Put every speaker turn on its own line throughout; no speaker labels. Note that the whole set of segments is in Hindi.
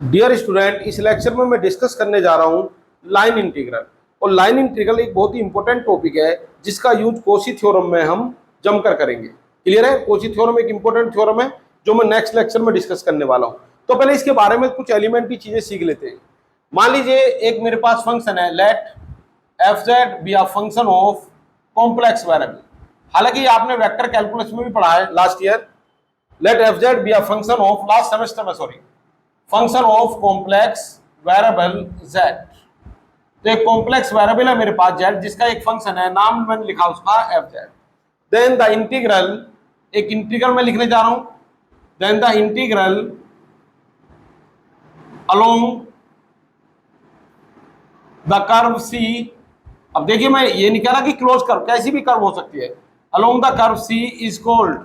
डियर स्टूडेंट, इस लेक्चर में मैं डिस्कस करने जा रहा हूँ लाइन इंटीग्रल। और लाइन इंटीग्रल एक बहुत ही इंपॉर्टेंट टॉपिक है जिसका यूज कोशी थ्योरम में हम जमकर करेंगे। क्लियर है? कोशी थ्योरम एक इंपॉर्टेंट थ्योरम है जो मैं नेक्स्ट लेक्चर में डिस्कस करने वाला हूँ। तो पहले इसके बारे में कुछ एलिमेंट्री चीजें सीख लेते हैं। मान लीजिए एक मेरे पास फंक्शन है, let F Z be a function of complex variable. हालांकि आपने वेक्टर कैलकुलस में भी पढ़ा है last year. Let F Z be a function of, last semester में sorry, function of complex variable z। तो एक कॉम्प्लेक्स वेरिएबल है मेरे पास z जिसका एक फंक्शन है, नाम मैंने लिखा उसका F Z. Then the integral, एक इंटीग्रल में लिखने जा रहा हूं, then the integral along the curve c। अब देखिए मैं ये नहीं कह रहा कि क्लोज कर्व, कैसी भी कर्व हो सकती है। Along the curve c is called,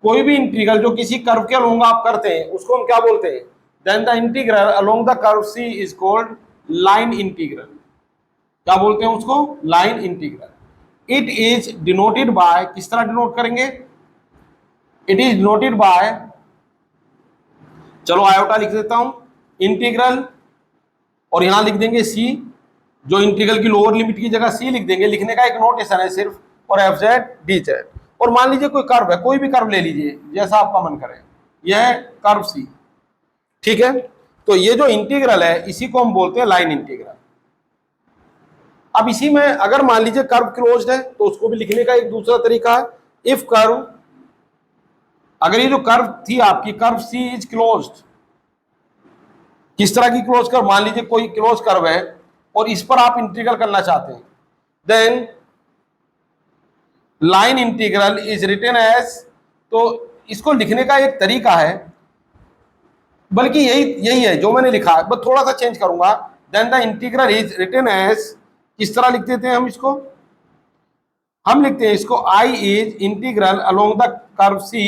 कोई भी इंटीग्रल जो किसी कर्व के अलोंग आप करते हैं उसको हम क्या बोलते हैं? Then the integral along the curve c is called line integral. क्या बोलते हैं उसको? Line integral. It is denoted by, किस तरह डिनोट करेंगे? इट इज डिनोटेड बाय, चलो आयोटा लिख देता हूं, इंटीग्रल, और यहां लिख देंगे c, जो इंटीग्रल की लोअर लिमिट की जगह c लिख देंगे। लिखने का एक नोटेशन है सिर्फ, और एफ जेड डी जेड। और मान लीजिए कोई कर्व है, कोई भी कर्व ले लीजिए जैसा आपका मन करे, यह है कर्व सी। ठीक है, तो ये जो इंटीग्रल है इसी को हम बोलते हैं लाइन इंटीग्रल। अब इसी में अगर मान लीजिए कर्व क्लोज्ड है तो उसको भी लिखने का एक दूसरा तरीका है। इफ कर्व, अगर ये जो कर्व थी आपकी, कर्व सी इज क्लोज्ड, किस तरह की क्लोज कर्व? मान लीजिए कोई क्लोज कर्व है और इस पर आप इंटीग्रल करना चाहते हैं, then line integral is written as, तो इसको लिखने का एक तरीका है, बल्कि यही है जो मैंने लिखा है, बस थोड़ा सा चेंज करूंगा। Then the integral is written as, किस तरह लिख देते हैं हम इसको? हम लिखते हैं इसको I is integral along the curve C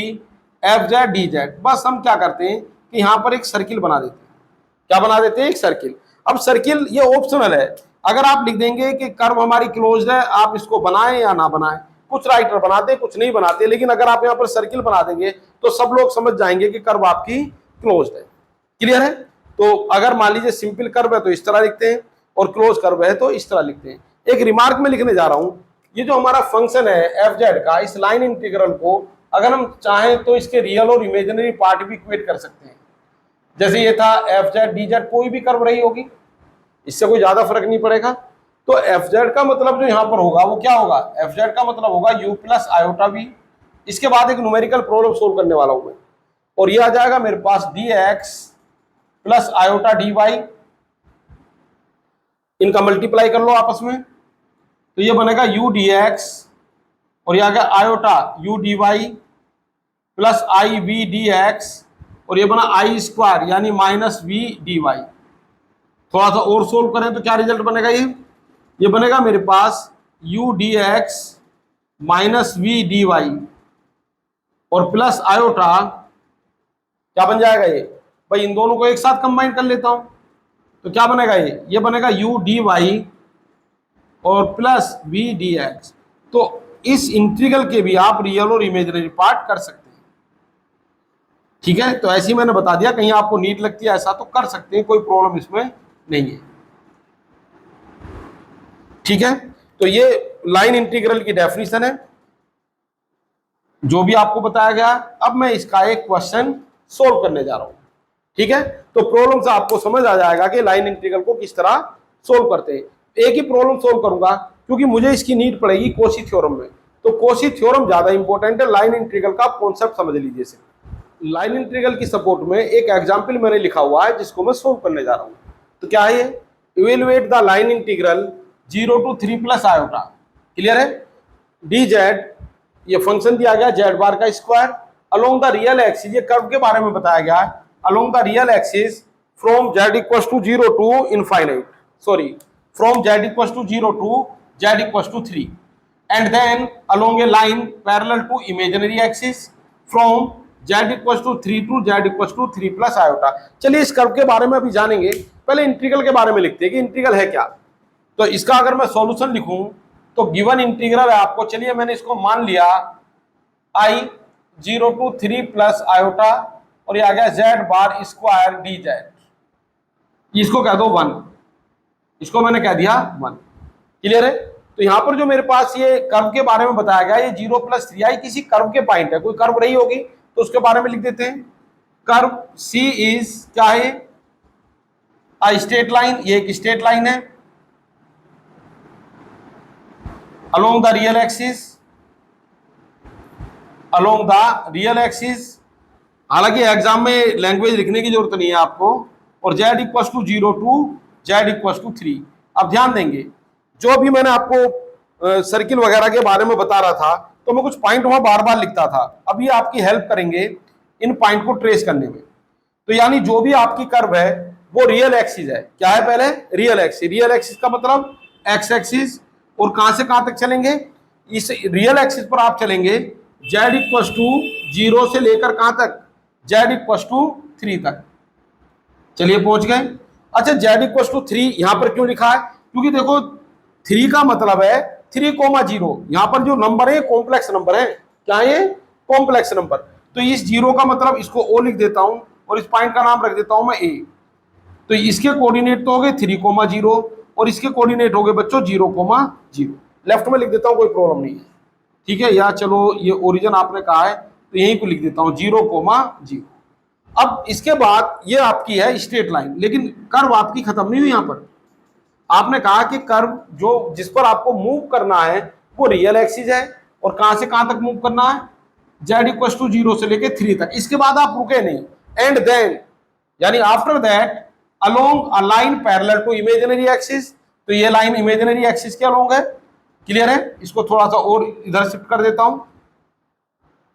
F Z D Z. बस हम क्या करते हैं कि यहां पर एक सर्किल बना देते हैं। क्या बना देते हैं? एक सर्किल। अब सर्किल ये ऑप्शनल है, अगर आप लिख देंगे कि कर्व हमारी क्लोज्ड है, आप इसको बनाएं या ना बनाएं, कुछ राइटर बनाते हैं कुछ नहीं बनाते, लेकिन अगर आप यहाँ पर सर्किल बना देंगे तो सब लोग समझ जाएंगे कि कर्व आपकी क्लोज्ड है। क्लियर है? तो अगर मान लीजिए सिंपल कर्व है तो इस तरह लिखते हैं, और क्लोज कर्व है तो इस तरह लिखते हैं। एक रिमार्क में लिखने जा रहा हूं, ये जो हमारा फंक्शन है एफ जेड का, इस लाइन इंटीग्रल को अगर हम चाहें तो इसके रियल और इमेजिनरी पार्ट भी इक्वेट कर सकते हैं। जैसे ये था एफ जेड डी जेड, कोई भी कर्व रही होगी, इससे कोई ज्यादा फर्क नहीं पड़ेगा। तो एफ जेड का मतलब जो यहाँ पर होगा वो क्या होगा? एफ जेड का मतलब होगा u प्लस आयोटा v। इसके बाद एक न्यूमेरिकल प्रॉब्लम सोल्व करने वाला हूं मैं, और ये आ जाएगा मेरे पास dx प्लस आयोटा dy। इनका मल्टीप्लाई कर लो आपस में, तो ये बनेगा u dx, और ये आ गया आयोटा u dy प्लस आई v dx, और ये बना आई स्क्वायर यानी माइनस v dy। थोड़ा सा और सोल्व करें तो क्या रिजल्ट बनेगा? ये बनेगा मेरे पास u dx minus v dy, और प्लस आयोटा, क्या बन जाएगा ये? भाई इन दोनों को एक साथ कंबाइन कर लेता हूं तो क्या बनेगा? ये बनेगा u dy और प्लस v dx। तो इस इंटीग्रल के भी आप रियल और इमेजिनरी पार्ट कर सकते हैं। ठीक है, तो ऐसे ही मैंने बता दिया, कहीं आपको नीट लगती है ऐसा तो कर सकते हैं, कोई प्रॉब्लम इसमें नहीं है। ठीक है, तो ये लाइन इंटीग्रल की डेफिनेशन है जो भी आपको बताया गया। अब मैं इसका एक क्वेश्चन सोल्व करने जा रहा हूं। ठीक है, तो प्रॉब्लम से आपको समझ आ जाएगा कि लाइन इंटीग्रल को किस तरह सोल्व करते हैं। एक ही प्रॉब्लम सोल्व करूंगा क्योंकि मुझे इसकी नीड पड़ेगी कोशी थ्योरम में, तो कोशी थ्योरम ज्यादा इंपॉर्टेंट है। लाइन इंटीग्रल का कॉन्सेप्ट समझ लीजिए सिर्फ। लाइन इंटीग्रल की सपोर्ट में एक एग्जाम्पल मैंने लिखा हुआ है जिसको मैं सोल्व करने जा रहा हूं। तो क्या है ये? Evaluate the line integral 0 to 3 plus iota. Clear है? डी जेड, ये फंक्शन दिया गया जेड बार का square, along the real axis, ये कर्व के बारे में बताया गया है, along the real axis from z equal to 0 to infinite, sorry from z equal to 0 to z equal to 3, and then along a line parallel to imaginary axis from z equal to 3 to z equal to 3 plus iota. चलिए इस कर्व के बारे में अभी जानेंगे, पहले इंटीग्रल के बारे में लिखते हैं कि इंटीग्रल है क्या। तो इसका अगर मैं सॉल्यूशन लिखूं तो गिवन इंटीग्रल है आपको, चलिए मैंने इसको मान लिया i 0 to 3 प्लस आयोटा, और ये आ गया z bar square D Z. इसको कह दो 1, इसको मैंने कह दिया 1। क्लियर है? तो यहां पर जो मेरे पास ये कर्व के बारे में बताया गया, ये 0 + 3i किसी कर्व के पॉइंट है, कोई कर्व रही होगी तो उसके बारे में लिख देते हैं। कर्व C इज क्या है? अ स्ट्रेट लाइन, ये एक स्ट्रेट लाइन है along the real axis, along the real axis। हालांकि एग्जाम में लैंग्वेज लिखने की जरूरत नहीं है आपको। और z = 0 to z = 3। अब ध्यान देंगे, जो भी मैंने आपको सर्किल वगैरह के बारे में बता रहा था तो मैं कुछ पॉइंट वहां बार बार लिखता था। अब ये आपकी हेल्प करेंगे इन पॉइंट को ट्रेस करने में। तो यानी जो भी आपकी कर्व है वो रियल एक्सिस है। क्या है? पहले रियल एक्सिस। रियल एक्सिस का मतलब एक्स एक्सिस। और कहां से कहां तक चलेंगे? इस रियल एक्सिस पर आप चलेंगे z = 0 से लेकर कहां तक? z = 3 तक। चलिए पहुंच गए। अच्छा, z = 3 यहां पर क्यों लिखा है? क्योंकि देखो 3 का मतलब है 3,0। यहां पर जो नंबर है कॉम्प्लेक्स नंबर है। क्या है? Complex number. तो इस 0 का मतलब इसको O लिख देता हूं और इस पॉइंट का नाम रख देता हूं मैं A। तो इसके कोऑर्डिनेट तो हो गए 3,0 और इसके कोऑर्डिनेट हो गए बच्चों 0,0। लेफ्ट में लिख देता हूं, कोई प्रॉब्लम नहीं है। ठीक है, या चलो ये ओरिजिन आपने कहा है तो यहीं को लिख देता हूं 0,0। अब इसके बाद ये आपकी है स्ट्रेट लाइन, लेकिन कर्व आपकी खत्म नहीं हुई। यहां पर आपने कहा कि कर्व जो जिस पर आपको मूव करना है वो रियल एक्सिस है। और कहां से कहां तक मूव करना है? z = 0 से लेके 3 तक। इसके बाद आप रुके नहीं। एंड देन यानी after that along a line parallel to imaginary axis. तो ये लाइन इमेजिनरी एक्सिस के अलोंग है। क्लियर है? इसको थोड़ा सा और इधर शिफ्ट कर देता हूं।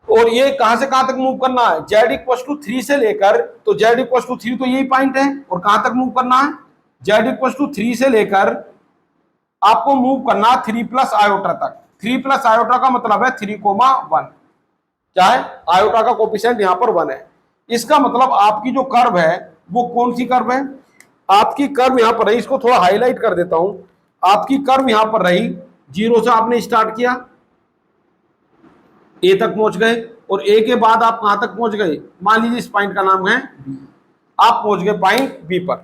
और ये कहां से कहां तक मूव करना है? z = 3 से लेकर, तो z = 3 तो यही पॉइंट है। और कहां तक मूव करना है? z = 3 से लेकर आपको मूव करना 3 + आयोटा तक। 3 + आयोटा का मतलब है 3,1। क्या है? आयोटा का कोफिशिएंट यहां पर 1 है। इसका मतलब आपकी जो कर्व है वो कौन सी कर्व है? आपकी कर्व यहां पर रही, इसको थोड़ा हाईलाइट कर देता हूं। आपकी कर्व यहां पर रही, 0 से आपने स्टार्ट किया, ए तक पहुंच गए। और ए के बाद आप कहां तक पहुंच गए? मान लीजिए इस पॉइंट का नाम है बी। आप पहुंच गए पॉइंट बी पर।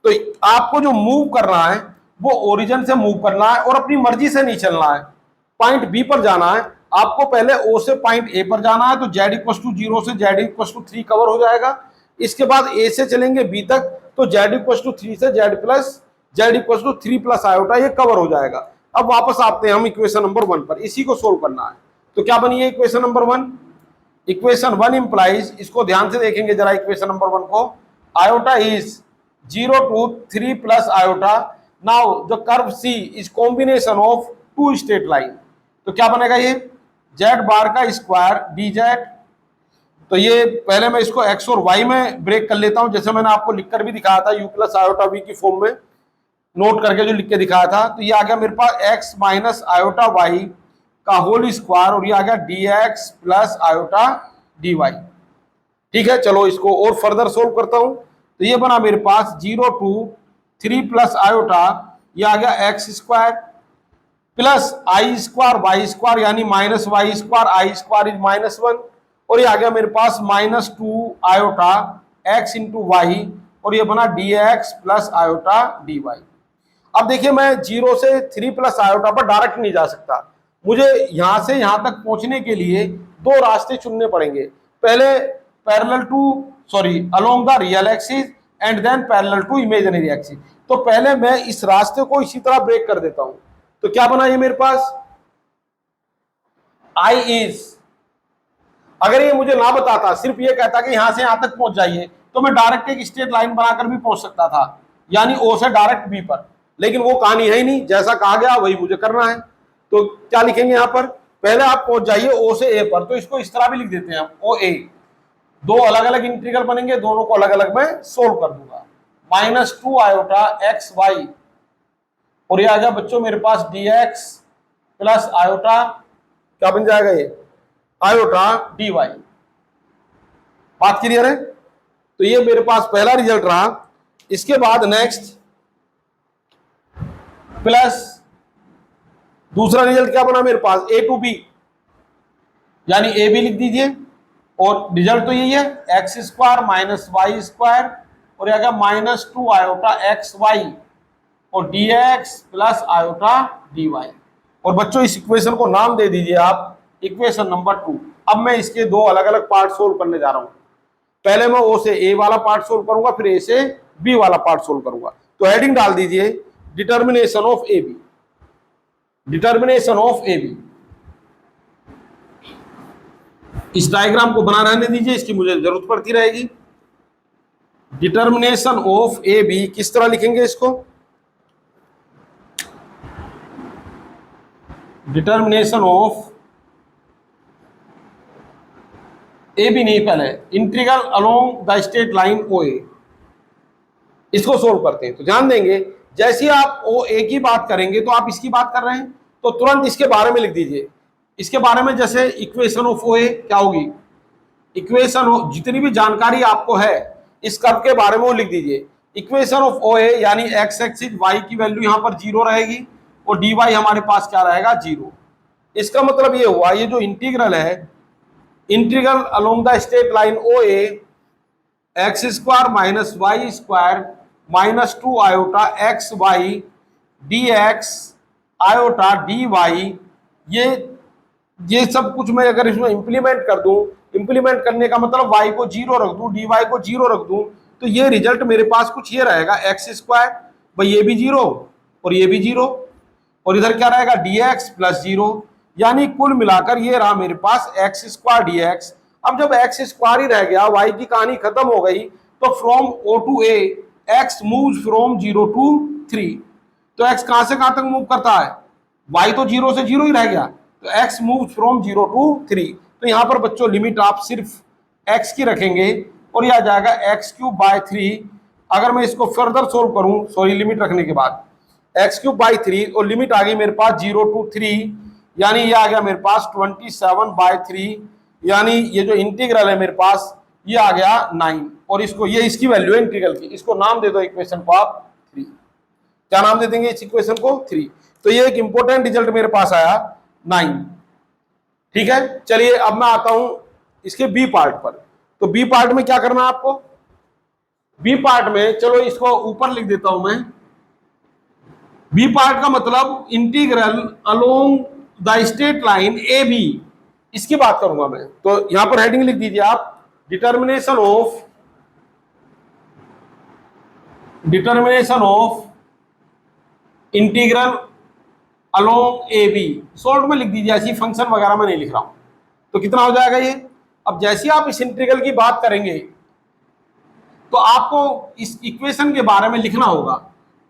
तो आपको जो मूव करना है वो ओरिजिन से मूव करना है और अपनी मर्जी से नहीं चलना है। पॉइंट बी पर जाना है आपको, पहले ओ से पॉइंट ए पर जाना है। तो z = 0 से z = 3 कवर हो जाएगा। इसके बाद ए से चलेंगे बी तक, तो z = 3 से z = 3 + आयोटा ये कवर हो जाएगा। अब वापस आते हैं हम इक्वेशन नंबर 1 पर, इसी को सोल्व करना है। तो क्या बनी है इक्वेशन नंबर 1? इक्वेशन 1 इंप्लाइज, इसको ध्यान से देखेंगे जरा इक्वेशन नंबर 1 को। Iota is 0 to 3 + iota. Now the curve C is combination of 2 straight line. तो क्या बनेगा ये? z बार का स्क्वायर dz। तो ये पहले मैं इसको x और y में ब्रेक कर लेता हूं, जैसे मैंने आपको लिखकर भी दिखाया था u + आयोटा v की फॉर्म में नोट करके जो लिख के दिखाया था। तो ये आ गया मेरे पास x - आयोटा y का होल स्क्वायर और ये आ गया dx + आयोटा dy। ठीक है, चलो इसको और फर्दर सोल्व करता हूं। तो ये बना मेरे पास 0 to 3 + आयोटा, ये आ गया x² प्लस i² यानी -y² i² इज -1। और ये आ गया मेरे पास -2 आयोटा x × y और ये बना dx + आयोटा dy। अब देखिए मैं 0 से 3 + आयोटा पर डायरेक्ट नहीं जा सकता। मुझे यहां से यहां तक पहुंचने के लिए 2 रास्ते चुनने पड़ेंगे। पहले along the real axis and then parallel to imaginary axis. तो पहले मैं इस रास्ते को इसी तरह ब्रेक कर देता हूं। तो क्या बना ये मेरे पास? I इज, अगर ये मुझे ना बताता, सिर्फ ये कहता कि यहां से यहां तक पहुंच जाइए, तो मैं डायरेक्ट एक स्ट्रेट लाइन बनाकर भी पहुंच सकता था, यानी O से डायरेक्ट B पर। लेकिन वो कहानी है ही नहीं, जैसा कहा गया वही मुझे करना है। तो क्या लिखेंगे यहां पर? पहले आप पहुंच जाइए O से A पर। तो इसको इस तरह भी लिख देते हैं हम, OA। 2 अलग अलग इंटीग्रल बनेंगे, दोनों को अलग अलग मैं सोल्व कर दूंगा। -2 आयोटा xy और ये आ गया बच्चों मेरे पास dx + आयोटा, क्या बन जाएगा ये? Iota dy। बात क्लियर है? तो ये मेरे पास पहला रिजल्ट रहा। इसके बाद नेक्स्ट प्लस दूसरा रिजल्ट क्या बना मेरे पास? A to B, यानी ए बी लिख दीजिए। और रिजल्ट तो यही है, x² - y² और ये आ गया -2 आयोटा एक्स वाई और d x plus iota d y. और बच्चों इस इक्वेशन को नाम दे दीजिए आप इक्वेशन नंबर 2। अब मैं इसके दो अलग अलग पार्ट सोल्व करने जा रहा हूं। पहले मैं ओ से ए वाला पार्ट सोल्व करूंगा, फिर ए से बी वाला पार्ट सोल्व करूंगा। तो हेडिंग डाल दीजिए determination of a b, determination of a b. इस डायग्राम को बना रहने दीजिए, इसकी मुझे जरूरत पड़ती रहेगी। डिटर्मिनेशन ऑफ ए बी किस तरह लिखेंगे इसको? डिटर्मिनेशन ऑफ ए बी नहीं, पहले integral along the straight line O A, इसको सोल्व करते हैं। तो ध्यान देंगे जैसे ही आप ओ ए की बात करेंगे तो आप इसकी बात कर रहे हैं, तो तुरंत इसके बारे में लिख दीजिए। इसके बारे में जैसे इक्वेशन ऑफ ओ ए क्या होगी, इक्वेशन जितनी भी जानकारी आपको है इस कर्व के बारे में वो लिख दीजिए। इक्वेशन ऑफ ओ ए यानी एक्स एक्सिस वाई की वैल्यू यहाँ पर 0 रहेगी और डी वाई हमारे पास क्या रहेगा 0। इसका मतलब ये हुआ ये जो इंटीग्रल है, integral along the straight line O a x square minus y square -2 iota x y d x iota d y, ये सब कुछ मैं अगर इसमें इंप्लीमेंट कर दूं, इंप्लीमेंट करने का मतलब y को 0 रख दूं, डी वाई को 0 रख दूं, तो ये रिजल्ट मेरे पास कुछ ये रहेगा एक्स स्क्वायर, भाई ये भी 0 और ये भी 0 और इधर क्या रहेगा डी एक्स प्लस 0, यानी कुल मिलाकर ये रहा मेरे पास एक्स स्क्वायर डी एक्स। अब जब एक्स स्क्वायर ही रह गया, y की कहानी खत्म हो गई, तो from o to a x move from 0 to 3। तो x कहां से कहां तक मूव करता है, y तो 0 से 0 ही रह गया, तो x मूव फ्रॉम 0 to 3। तो यहां पर बच्चों लिमिट आप सिर्फ x की रखेंगे और यह आ जाएगा x³ 3। अगर मैं इसको फर्दर सोल्व करूं, सॉरी लिमिट रखने के बाद x³ 3 और लिमिट आ गई मेरे पास 0 to 3, यानी ये आ गया मेरे पास 27/3, यानी ये जो इंटीग्रल है मेरे पास ये आ गया 9। और इसको ये इसकी वैल्यू है इंटीग्रल की, इसको नाम दे दो इक्वेशन को आप 3। क्या नाम दे देंगे इस इक्वेशन को 3। तो ये एक इंपॉर्टेंट रिजल्ट मेरे पास आया 9। ठीक है, चलिए अब मैं आता हूं इसके बी पार्ट पर। तो बी पार्ट में क्या करना है आपको, बी पार्ट में चलो इसको ऊपर लिख देता हूं मैं। बी पार्ट का मतलब integral along the straight line a b, इसकी बात करूंगा मैं। तो यहां पर हेडिंग लिख दीजिए आप determination of integral along a b, short में लिख दीजिए, ऐसी फंक्शन वगैरह में नहीं लिख रहा हूं। तो कितना हो जाएगा ये, अब जैसे ही आप इस इंटीग्रल की बात करेंगे तो आपको इस इक्वेशन के बारे में लिखना होगा।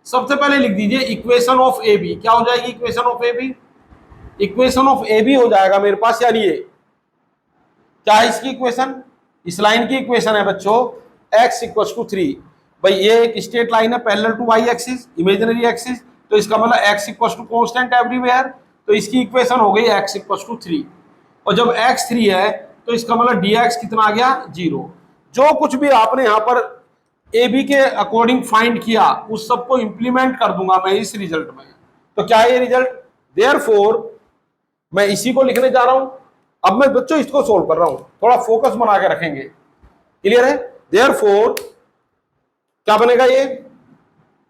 सबसे पहले लिख दीजिए इक्वेशन ऑफ ए बी, क्या हो जाएगी equation of a b, equation of a b हो जाएगा मेरे पास, यानी ये क्या है इसकी इक्वेशन, इस लाइन की इक्वेशन है बच्चों x = 3। भाई ये एक स्ट्रेट लाइन है parallel to y axis, imaginary axis, तो इसका मतलब x = कांस्टेंट एवरीवेयर, तो इसकी इक्वेशन हो गई x = 3। और जब x 3 है तो इसका मतलब dx कितना आ गया 0। जो कुछ भी आपने यहाँ पर ए बी के अकॉर्डिंग फाइंड किया उस सबको इंप्लीमेंट कर दूंगा मैं इस रिजल्ट में। तो क्या है ये रिजल्ट, देयरफॉर मैं इसी को लिखने जा रहा हूं। अब मैं बच्चों इसको सोल्व कर रहा हूं, थोड़ा फोकस बना के रखेंगे, क्लियर है। देयरफॉर क्या बनेगा ये,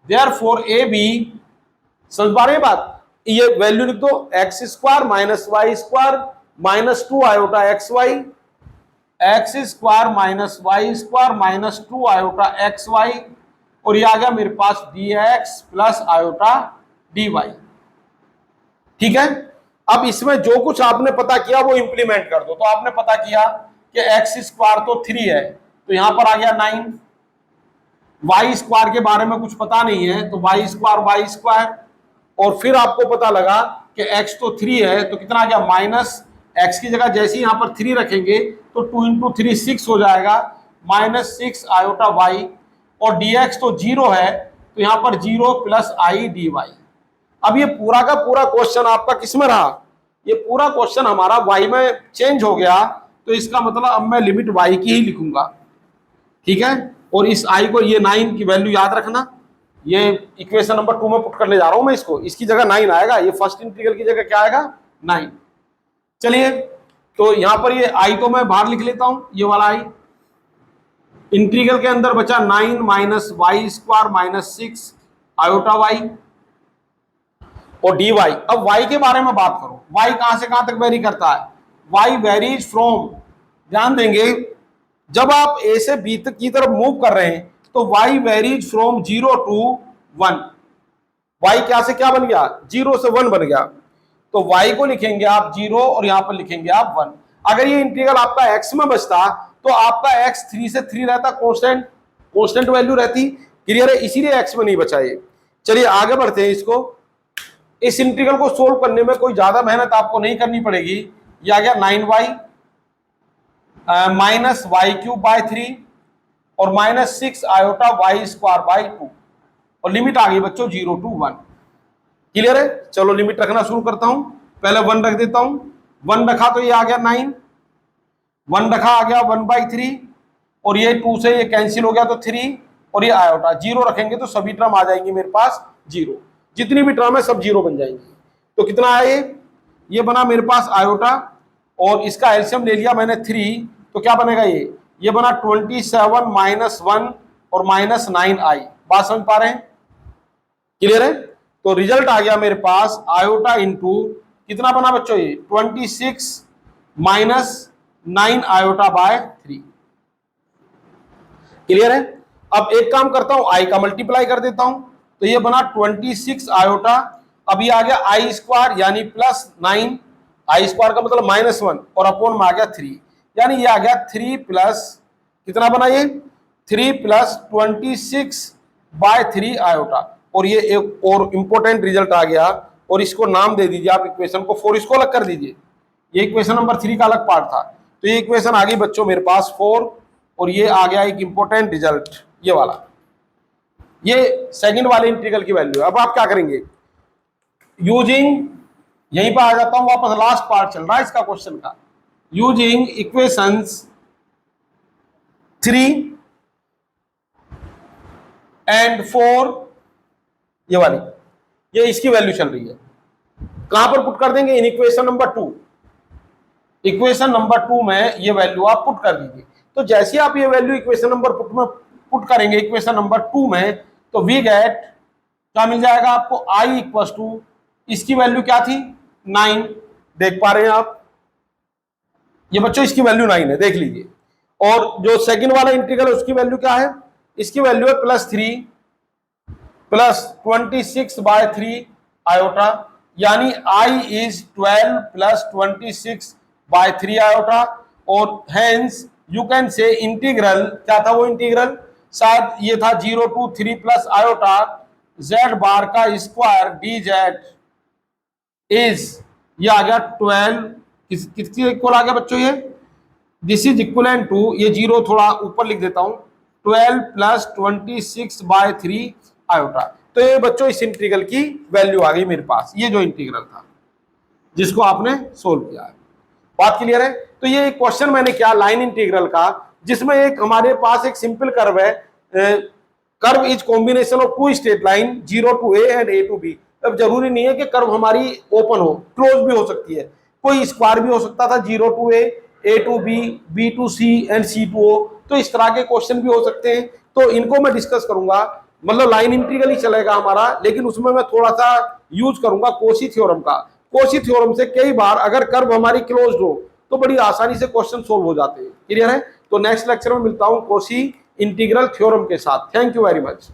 देयरफॉर ए बी, समझ पा रहे हैं बात, ये वैल्यू लिख दो x² - y² -2 iota xy, x² - y² -2 iota xy, और ये आ गया मेरे पास dx प्लस आयोटा dy। ठीक है, अब इसमें जो कुछ आपने पता किया वो इंप्लीमेंट कर दो। तो आपने पता किया कि x² तो 3 है, तो यहां पर आ गया 9। y² के बारे में कुछ पता नहीं है, तो y², और फिर आपको पता लगा कि x तो 3 है, तो कितना आ गया -x की जगह जैसे ही यहां पर 3 रखेंगे तो 2 × 3 6 हो जाएगा, -6 आयोटा y, और dx तो 0 है, तो यहां पर 0 प्लस i dy। अब ये पूरा का पूरा क्वेश्चन आपका किस में रहा, ये पूरा क्वेश्चन हमारा y में चेंज हो गया, तो इसका मतलब अब मैं लिमिट y की ही लिखूंगा। ठीक है, और इस i को, ये 9 की वैल्यू याद रखना, ये इक्वेशन नंबर 2 में पुट करने जा रहा हूं मैं इसको, इसकी जगह 9 आएगा, ये फर्स्ट इंटीग्रल की जगह क्या आएगा 9। चलिए, तो यहां पर ये i तो मैं बाहर लिख लेता हूं, ये वाला i, इंटीग्रल के अंदर बचा 9 minus y square minus 6 iota y और डी वाई। अब वाई के बारे में बात करो, वाई कहां से कहां तक वेरी करता है? वाई वेरीज फ्रॉम, ध्यान देंगे जब आप ए से बी तक की तरफ मूव कर रहे हैं तो y varies from 0 to 1। Y क्या से क्या बन गया? 0 से 1 बन गया। तो वाई को लिखेंगे आप 0 और यहां पर लिखेंगे आप 1। अगर ये इंटीग्रल आपका एक्स में बचता तो आपका एक्स 3 से 3 रहता, कांस्टेंट वैल्यू रहती। क्लियर है? इसीलिए एक्स में नहीं बचा ये। चलिए आगे बढ़ते हैं। इसको, इस इंटीग्रल को सोल्व करने में कोई ज्यादा मेहनत आपको नहीं करनी पड़ेगी। ये आ गया 9y minus Y cube by 3 और minus 6 iota y square by 2 और लिमिट आ गई बच्चों 0 टू 1। क्लियर है? चलो लिमिट रखना शुरू करता हूं। पहले 1 रख देता हूं। 1 रखा तो ये आ गया 9, 1 रखा आ गया 1/3 और ये 2 से ये कैंसिल हो गया तो 3 और ये आयोटा। 0 रखेंगे तो सभी टर्म आ जाएंगी मेरे पास 0, जितनी भी टर्म है सब 0 बन जाएंगी। तो कितना आया ये बना मेरे पास आयोटा और इसका एलसीएम ले लिया मैंने 3, तो क्या बनेगा ये बना 27 माइनस 1 और माइनस 9i। बात समझ पा रहे हैं? क्लियर है? तो रिजल्ट आ गया मेरे पास आयोटा इंटू कितना बना बच्चों ये 26 माइनस 9 आयोटा बाय 3। क्लियर है? अब एक काम करता हूं, आई का मल्टीप्लाई कर देता हूं तो ये बना 26 आयोटा। अब ये आ गया आई स्क्वायर यानी प्लस 9, आई स्क्वायर का मतलब -1 और अपॉन में आ गया 3, यानी ये आ गया 3 प्लस कितना बना ये 3 प्लस 26/3 आयोटा। और ये एक और इंपॉर्टेंट रिजल्ट आ गया और इसको नाम दे दीजिए आप इक्वेशन को 4, इसको अलग कर दीजिए। ये इक्वेशन नंबर 3 का अलग पार्ट था, तो ये इक्वेशन आ गई बच्चों मेरे पास 4 और ये आ गया एक इंपॉर्टेंट रिजल्ट ये वाला। ये सेकंड वाले इंटीग्रल की वैल्यू है। अब आप क्या करेंगे? यूजिंग, यहीं पर आ जाता हूं वापस, लास्ट पार्ट चल रहा है इसका क्वेश्चन का। यूजिंग इक्वेशंस 3 एंड 4, ये वाली, ये इसकी वैल्यू चल रही है। कहां पर पुट कर देंगे? In equation number 2। Equation number 2 में ये वैल्यू आप पुट कर दीजिए। तो जैसे आप ये वैल्यू इक्वेशन नंबर पुट करेंगे इक्वेशन नंबर 2 में, तो वी गेट क्या मिल जाएगा आपको? आई इक्वल टू, इसकी वैल्यू क्या थी 9, देख पा रहे हैं आप ये बच्चों, इसकी वैल्यू 9 है, देख लीजिए। और जो सेकंड वाला इंटीग्रल है उसकी वैल्यू क्या है? इसकी वैल्यू है +3 प्लस 26/3 आयोटा, यानी आई इज 12 प्लस 26/3 आयोटा। और hence you can say integral, क्या था वो इंटीग्रल? शायद ये था 0 टू 3 प्लस आयोटा z बार का स्क्वायर dz इज, ये आ गया 12, किसकी इक्वल आ गया बच्चों ये? दिस इज इक्वलेंट टू, ये 0 थोड़ा ऊपर लिख देता हूं, 12 प्लस 26/3 आयोटा। तो ये बच्चों इस इंटीग्रल की वैल्यू आ गई मेरे पास, ये जो इंटीग्रल था जिसको आपने सोल्व किया है। बात क्लियर है? तो ये एक क्वेश्चन मैंने किया लाइन इंटीग्रल का, जिसमें एक हमारे पास एक सिंपल कर्व है। Curve is combination of 2 straight line 0 to a and a to b। अब जरूरी नहीं है कि कर्व हमारी ओपन हो, क्लोज भी हो सकती है। कोई स्क्वायर भी हो सकता था 0 to a to b, b to c and c to o। तो इस तरह के क्वेश्चन भी हो सकते हैं। तो इनको मैं डिस्कस करूंगा, मतलब लाइन इंटीग्रल ही चलेगा हमारा, लेकिन उसमें मैं थोड़ा सा यूज करूंगा कोशी थ्योरम का। कोशी थ्योरम से कई बार अगर कर्व हमारी क्लोज्ड हो तो बड़ी आसानी से क्वेश्चन सोल्व हो जाते हैं। क्लियर है? तो नेक्स्ट लेक्चर में मिलता हूं कोशी इंटीग्रल थ्योरम के साथ। Thank you very much.